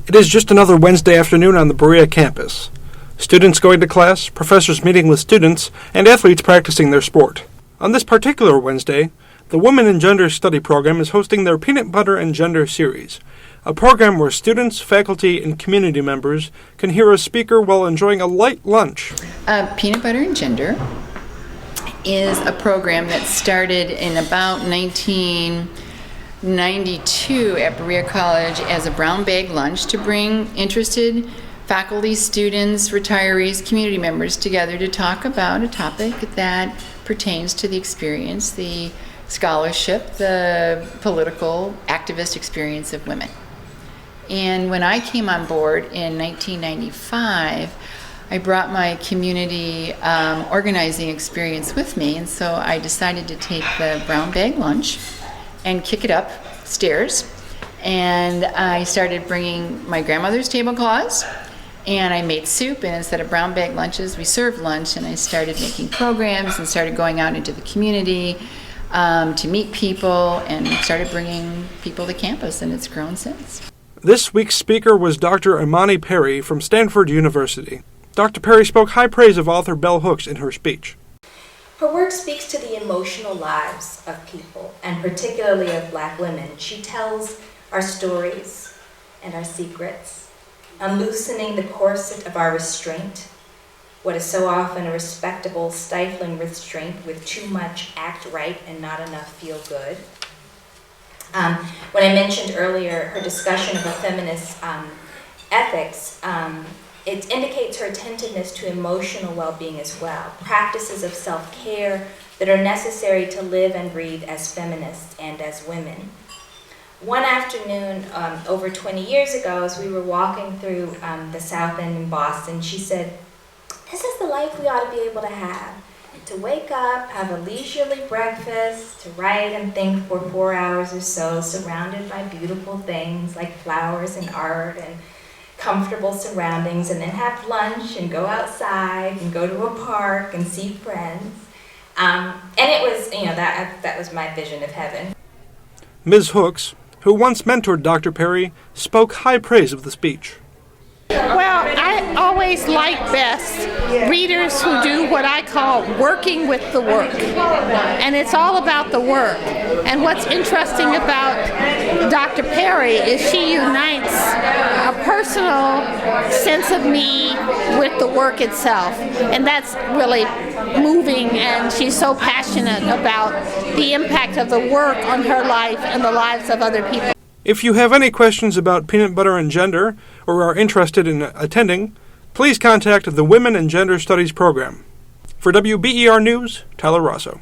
It is just another Wednesday afternoon on the Berea campus. Students going to class, professors meeting with students, and athletes practicing their sport. On this particular Wednesday, the Women and Gender Study program is hosting their Peanut Butter and Gender series, a program where students, faculty, and community members can hear a speaker while enjoying a light lunch. Peanut Butter and Gender is a program that started in about 1992 at Berea College as a brown bag lunch to bring interested faculty, students, retirees, community members together to talk about a topic that pertains to the experience, the scholarship, the political activist experience of women. And when I came on board in 1995, I brought my community organizing experience with me, and so I decided to take the brown bag lunch and kick it upstairs. And I started bringing my grandmother's tablecloths, and I made soup, and instead of brown bag lunches, we served lunch, and I started making programs and started going out into the community to meet people and started bringing people to campus, and it's grown since. This week's speaker was Dr. Imani Perry from Stanford University. Dr. Perry spoke high praise of author Bell Hooks in her speech. Her work speaks to the emotional lives of people, and particularly of Black women. She tells our stories and our secrets, unloosening the corset of our restraint, what is so often a respectable, stifling restraint with too much act right and not enough feel good. When I mentioned earlier her discussion of a feminist ethics, it indicates her attentiveness to emotional well-being as well, practices of self-care that are necessary to live and breathe as feminists and as women. One afternoon, over 20 years ago, as we were walking through the South End in Boston, she said, "This is the life we ought to be able to have. To wake up, have a leisurely breakfast, to write and think for 4 hours or so, surrounded by beautiful things like flowers and art and comfortable surroundings, and then have lunch and go outside and go to a park and see friends." And it was, that was my vision of heaven. Ms. Hooks, who once mentored Dr. Perry, spoke high praise of the speech. Well, I always like best readers who do what I call working with the work. And it's all about the work. And what's interesting about Dr. Perry is she unites a personal sense of me with the work itself. And that's really moving, and she's so passionate about the impact of the work on her life and the lives of other people. If you have any questions about Peanut Butter and Gender or are interested in attending, please contact the Women and Gender Studies program. For WBER News, Tyler Rosso.